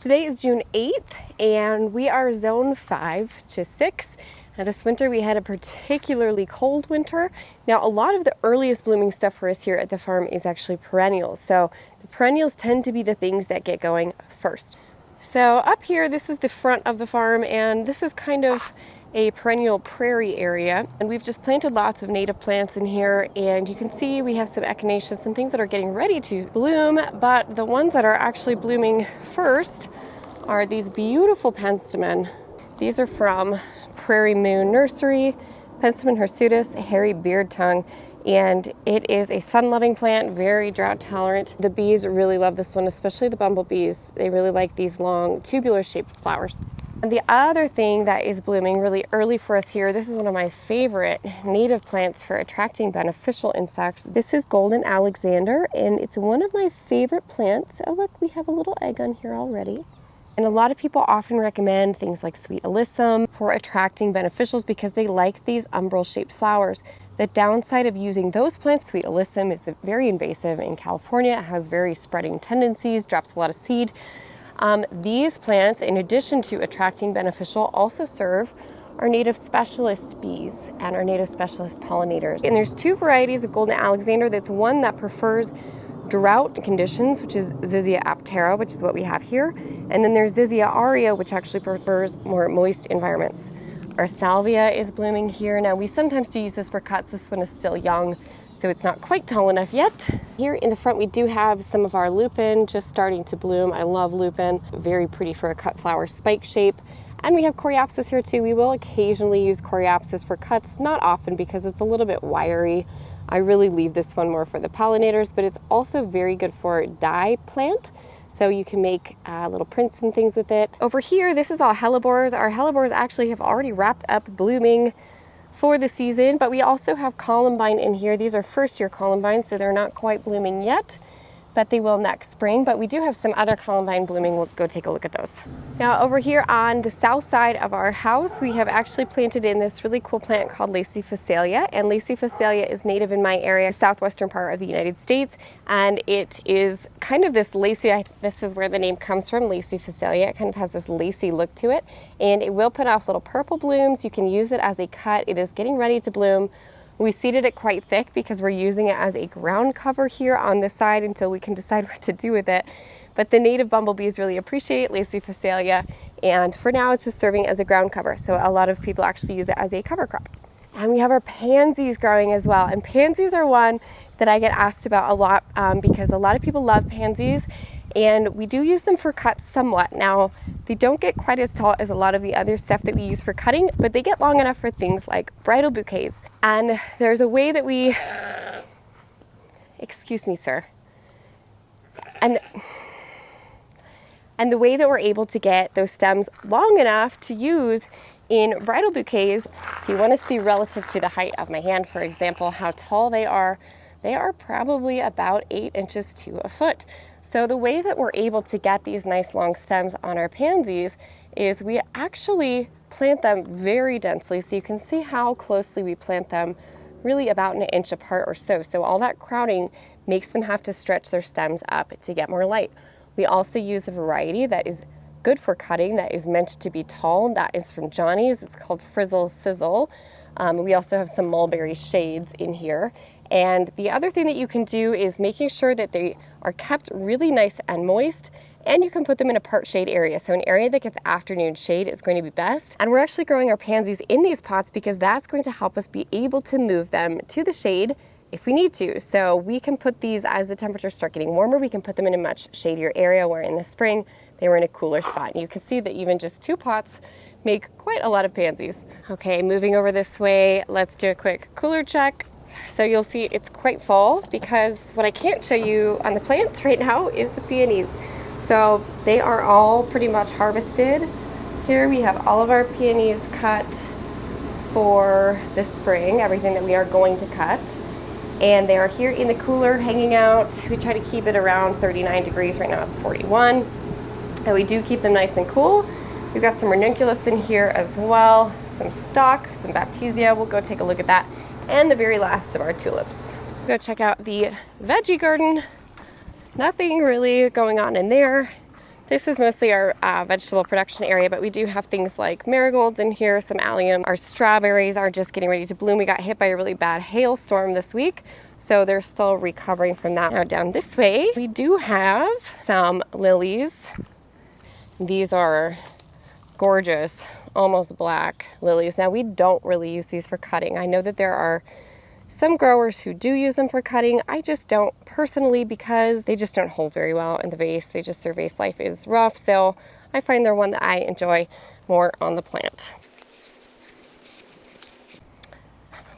Today is June 8th and we are zone 5 to 6. Now this winter we had a particularly cold winter. Now a lot of the earliest blooming stuff for us here at the farm is actually perennials. So the perennials tend to be the things that get going first. So up here, this is the front of the farm and this is kind of a perennial prairie area, and we've just planted lots of native plants in here, and you can see we have some echinaceas, some things that are getting ready to bloom, but the ones that are actually blooming first are these beautiful penstemon. These are from Prairie Moon Nursery, Penstemon hirsutus, hairy beard tongue, and it is a sun-loving plant, very drought tolerant. The bees really love this one, especially the bumblebees. They really like these long tubular shaped flowers. And the other thing that is blooming really early for us here, this is one of my favorite native plants for attracting beneficial insects. This is golden Alexander, and it's one of my favorite plants. Oh look, we have a little egg on here already. And a lot of people often recommend things like sweet alyssum for attracting beneficials because they like these umbral shaped flowers. The downside of using those plants, sweet alyssum, is very invasive in California. It has very spreading tendencies, drops a lot of seed. These plants, in addition to attracting beneficial, also serve our native specialist bees and our native specialist pollinators. And there's two varieties of golden Alexander. That's one that prefers drought conditions, which is Zizia aptera, which is what we have here. And then there's Zizia aurea, which actually prefers more moist environments. Our salvia is blooming here. Now we sometimes do use this for cuts. This one is still young, so it's not quite tall enough yet. Here in the front, we do have some of our lupin just starting to bloom. I love lupin, very pretty for a cut flower spike shape. And we have coreopsis here too. We will occasionally use coreopsis for cuts, not often because it's a little bit wiry. I really leave this one more for the pollinators, but it's also very good for dye plant. So you can make little prints and things with it. Over here, this is all hellebores. Our hellebores actually have already wrapped up blooming for the season, but we also have columbine in here. These are first year columbines, so they're not quite blooming yet, but they will next spring. But we do have some other columbine blooming. We'll go take a look at those. Now over here on the south side of our house, we have actually planted in this really cool plant called Lacy Phacelia, and Lacy Phacelia is native in my area, southwestern part of the United States, and it is kind of this lacy, this is where the name comes from, Lacy Phacelia. It kind of has this lacy look to it, and it will put off little purple blooms. You can use it as a cut. It is getting ready to bloom. We seeded it quite thick because we're using it as a ground cover here on this side until we can decide what to do with it. But the native bumblebees really appreciate Lacy Phacelia, and for now it's just serving as a ground cover. So a lot of people actually use it as a cover crop. And we have our pansies growing as well. And pansies are one that I get asked about a lot because a lot of people love pansies, and we do use them for cuts somewhat. Now, they don't get quite as tall as a lot of the other stuff that we use for cutting, but they get long enough for things like bridal bouquets. And there's a way that we, excuse me, sir. And the way that we're able to get those stems long enough to use in bridal bouquets, if you want to see relative to the height of my hand, for example, how tall they are probably about 8 inches to a foot. So the way that we're able to get these nice long stems on our pansies is we actually plant them very densely. So you can see how closely we plant them, really about an inch apart or so. So all that crowding makes them have to stretch their stems up to get more light. We also use a variety that is good for cutting, that is meant to be tall. That is from Johnny's. It's called Frizzle Sizzle. We also have some mulberry shades in here. And the other thing that you can do is making sure that they are kept really nice and moist, and you can put them in a part shade area. So an area that gets afternoon shade is going to be best. And we're actually growing our pansies in these pots because that's going to help us be able to move them to the shade if we need to. So we can put these, as the temperatures start getting warmer, we can put them in a much shadier area, where in the spring they were in a cooler spot. And you can see that even just 2 pots make quite a lot of pansies. Okay, moving over this way, let's do a quick cooler check. So you'll see it's quite full because what I can't show you on the plants right now is the peonies. So they are all pretty much harvested. Here we have all of our peonies cut for the spring, everything that we are going to cut. And they are here in the cooler hanging out. We try to keep it around 39 degrees. Right now it's 41. And we do keep them nice and cool. We've got some ranunculus in here as well, some stock, some baptisia. We'll go take a look at that. And the very last of our tulips. Go check out the veggie garden. Nothing really going on in there. This is mostly our vegetable production area, but we do have things like marigolds in here, some allium. Our strawberries are just getting ready to bloom. We got hit by a really bad hailstorm this week, so they're still recovering from that. Now down this way, we do have some lilies. These are gorgeous, almost black lilies. Now we don't really use these for cutting. I know that there are some growers who do use them for cutting. I just don't personally, because they just don't hold very well in the vase. Their vase life is rough, so I find they're one that I enjoy more on the plant.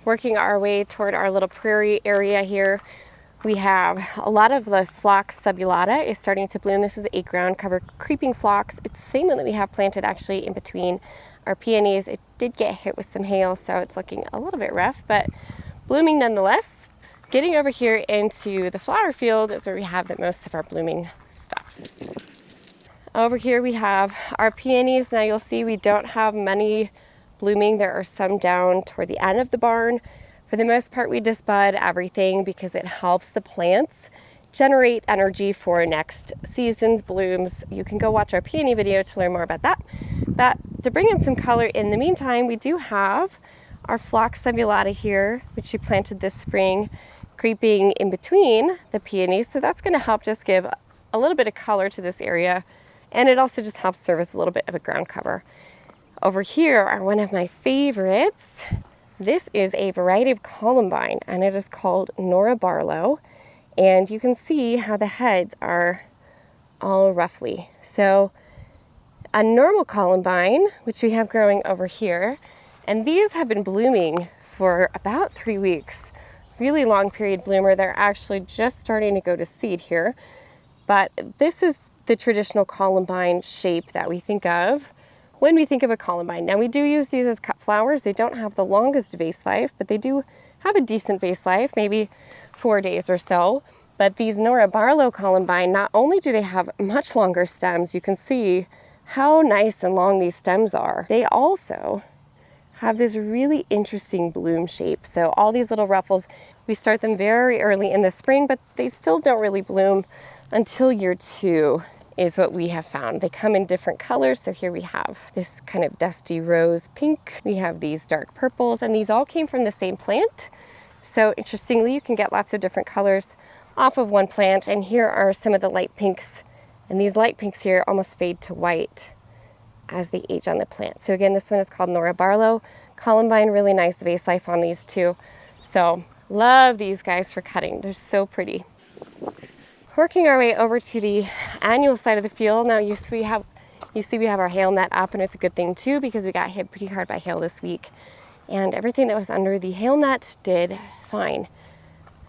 Working our way toward our little prairie area here, we have a lot of the phlox subulata is starting to bloom. This is a ground cover creeping phlox. It's the same one that we have planted actually in between our peonies. It did get hit with some hail, so it's looking a little bit rough, but blooming nonetheless. Getting over here into the flower field is where we have most of our blooming stuff. Over here we have our peonies. Now you'll see we don't have many blooming. There are some down toward the end of the barn. For the most part, we just bud everything because it helps the plants generate energy for next season's blooms. You can go watch our peony video to learn more about that. But to bring in some color in the meantime, we do have our phlox subulata here, which we planted this spring, creeping in between the peonies. So that's going to help just give a little bit of color to this area. And it also just helps serve as a little bit of a ground cover. Over here are one of my favorites. This is a variety of columbine, and it is called Nora Barlow. And you can see how the heads are all ruffly. So a normal columbine, which we have growing over here, and these have been blooming for about 3 weeks. Really long period bloomer. They're actually just starting to go to seed here. But this is the traditional columbine shape that we think of when we think of a columbine. Now we do use these as cut flowers. They don't have the longest vase life, but they do have a decent vase life, maybe 4 days or so. But these Nora Barlow columbine, not only do they have much longer stems, you can see how nice and long these stems are. They also have this really interesting bloom shape. So all these little ruffles, we start them very early in the spring, but they still don't really bloom until year 2 is what we have found. They come in different colors. So here we have this kind of dusty rose pink. We have these dark purples, and these all came from the same plant. So interestingly, you can get lots of different colors off of one plant. And here are some of the light pinks. And these light pinks here almost fade to white as they age on the plant. So again, this one is called Nora Barlow columbine. Really nice vase life on these too. So love these guys for cutting. They're so pretty. Working our way over to the annual side of the field. Now you see we have our hail net up, and it's a good thing too because we got hit pretty hard by hail this week. And everything that was under the hail net did fine.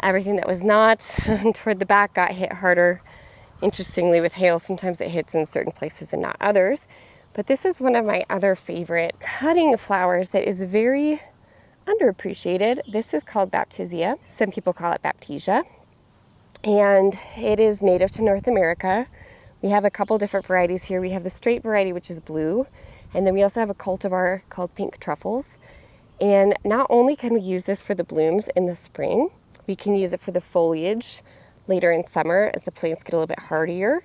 Everything that was not toward the back got hit harder. Interestingly, with hail, sometimes it hits in certain places and not others. But this is one of my other favorite cutting flowers that is very underappreciated. This is called baptisia. Some people call it baptisia. And it is native to North America. We have a couple different varieties here. We have the straight variety, which is blue. And then we also have a cultivar called pink truffles. And not only can we use this for the blooms in the spring, we can use it for the foliage later in summer as the plants get a little bit hardier.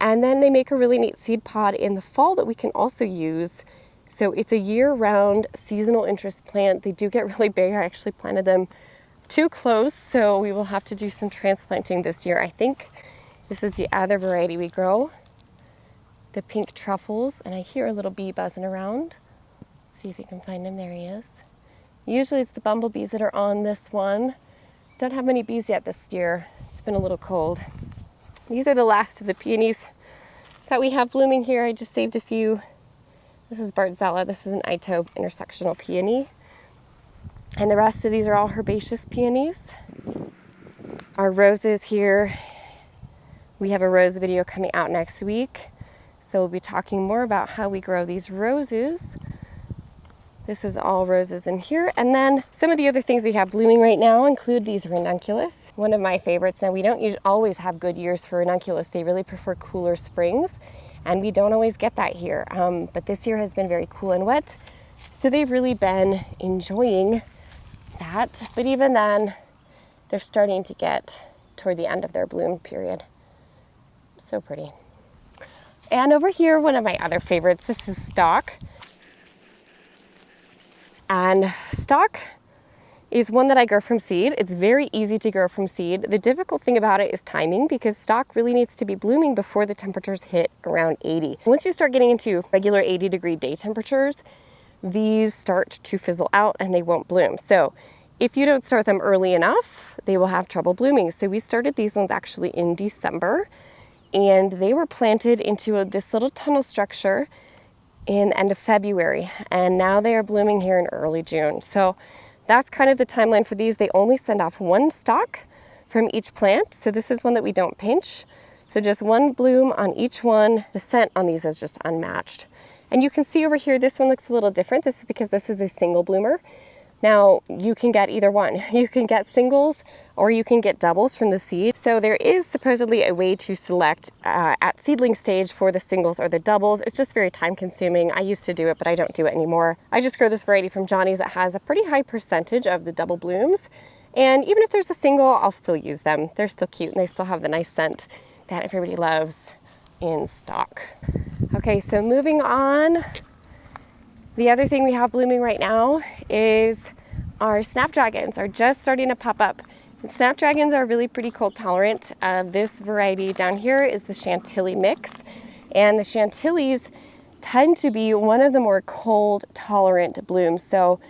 And then they make a really neat seed pod in the fall that we can also use. So it's a year-round seasonal interest plant. They do get really big. I actually planted them too close, so we will have to do some transplanting this year. I think this is the other variety we grow, the pink truffles. And I hear a little bee buzzing around. See if you can find him. There he is. Usually it's the bumblebees that are on this one. Don't have many bees yet this year. It's been a little cold. These are the last of the peonies that we have blooming here. I just saved a few. This is Bartzella. This is an Ito intersectional peony. And the rest of these are all herbaceous peonies. Our roses here, we have a rose video coming out next week. So we'll be talking more about how we grow these roses. This is all roses in here. And then some of the other things we have blooming right now include these ranunculus, one of my favorites. Now we don't always have good years for ranunculus. They really prefer cooler springs, and we don't always get that here. But this year has been very cool and wet, so they've really been enjoying that. But even then, they're starting to get toward the end of their bloom period. So pretty. And over here, one of my other favorites, this is stock. And stock is one that I grow from seed. It's very easy to grow from seed. The difficult thing about it is timing, because stock really needs to be blooming before the temperatures hit around 80. Once you start getting into regular 80-degree day temperatures, these start to fizzle out and they won't bloom. So if you don't start them early enough, they will have trouble blooming. So we started these ones actually in December, and they were planted into this little tunnel structure in the end of February, and now they are blooming here in early June. So that's kind of the timeline for these. They only send off one stalk from each plant. So this is one that we don't pinch. So just one bloom on each one. The scent on these is just unmatched. And you can see over here, this one looks a little different. This is because this is a single bloomer. Now you can get either one. You can get singles or you can get doubles from the seed. So there is supposedly a way to select at seedling stage for the singles or the doubles. It's just very time consuming. I used to do it, but I don't do it anymore. I just grow this variety from Johnny's that has a pretty high percentage of the double blooms. And even if there's a single, I'll still use them. They're still cute and they still have the nice scent that everybody loves in stock. Okay, so moving on. The other thing we have blooming right now is our snapdragons are just starting to pop up. And snapdragons are really pretty cold tolerant. This variety down here is the Chantilly mix. And the Chantillies tend to be one of the more cold tolerant blooms. So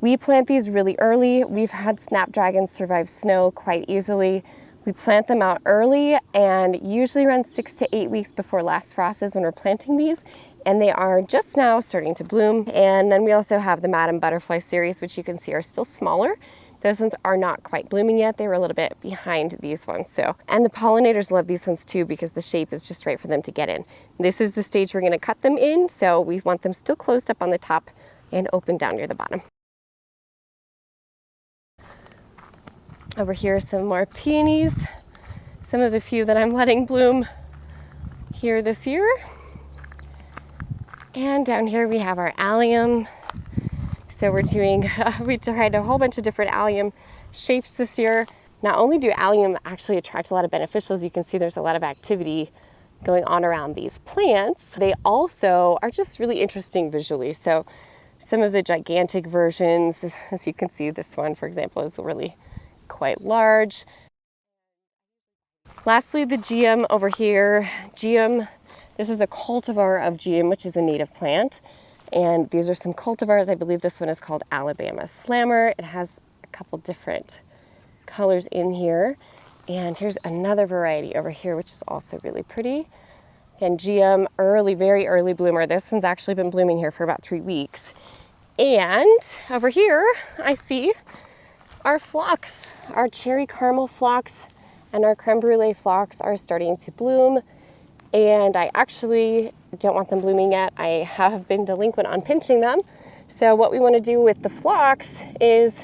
we plant these really early. We've had snapdragons survive snow quite easily. We plant them out early and usually around 6 to 8 weeks before last frost is when we're planting these. And they are just now starting to bloom. And then we also have the Madam Butterfly series, which you can see are still smaller. Those ones are not quite blooming yet. They were a little bit behind these ones. So, and the pollinators love these ones too, because the shape is just right for them to get in. This is the stage we're gonna cut them in. So we want them still closed up on the top and open down near the bottom. Over here are some more peonies. Some of the few that I'm letting bloom here this year. And down here we have our allium. So we're doing, we tried a whole bunch of different allium shapes this year. Not only do allium actually attract a lot of beneficials, you can see there's a lot of activity going on around these plants. They also are just really interesting visually. So some of the gigantic versions, as you can see, this one, for example, is really quite large. Lastly, the geum over here. Geum. This is a cultivar of geum, which is a native plant. And these are some cultivars. I believe this one is called Alabama Slammer. It has a couple different colors in here. And here's another variety over here, which is also really pretty. And geum, early, very early bloomer. This one's actually been blooming here for about 3 weeks. And over here, I see our phlox, our cherry caramel phlox and our creme brulee phlox are starting to bloom. And I actually don't want them blooming yet. I have been delinquent on pinching them. So what we want to do with the phlox is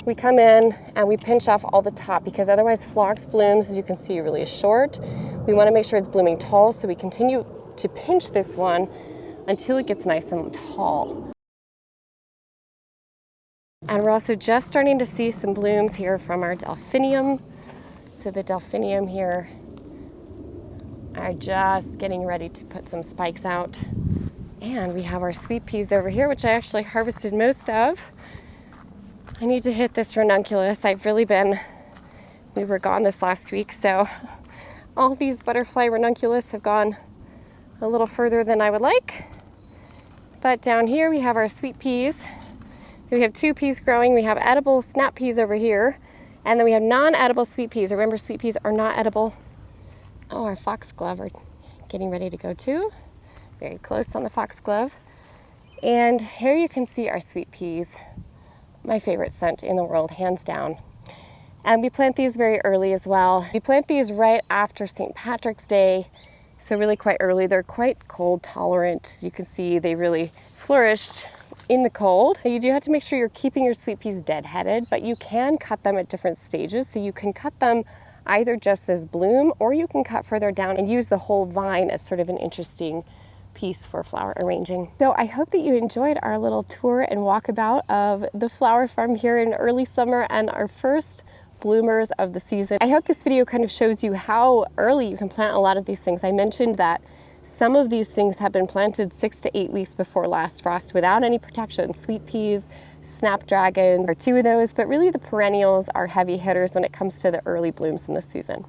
we come in and we pinch off all the top, because otherwise phlox blooms, as you can see, really short. We want to make sure it's blooming tall, so we continue to pinch this one until it gets nice and tall. And we're also just starting to see some blooms here from our delphinium. So the delphinium here are just getting ready to put some spikes out. And we have our sweet peas over here, which I actually harvested most of. I need to hit this ranunculus. We were gone this last week, so all these butterfly ranunculus have gone a little further than I would like. But down here we have our sweet peas. We have 2 peas growing. We have edible snap peas over here, and then we have non-edible sweet peas. Remember, sweet peas are not edible. Oh, our foxglove are getting ready to go too. Very close on the foxglove. And here you can see our sweet peas. My favorite scent in the world, hands down. And we plant these very early as well. We plant these right after St. Patrick's Day, so really quite early. They're quite cold tolerant. As you can see, they really flourished in the cold. You do have to make sure you're keeping your sweet peas deadheaded, but you can cut them at different stages. So you can cut them either just this bloom, or you can cut further down and use the whole vine as sort of an interesting piece for flower arranging. So I hope that you enjoyed our little tour and walkabout of the flower farm here in early summer and our first bloomers of the season. I hope this video kind of shows you how early you can plant a lot of these things. I mentioned that Some of these things have been planted 6 to 8 weeks before last frost without any protection. Sweet peas, snapdragons are two of those, but really the perennials are heavy hitters when it comes to the early blooms in the season.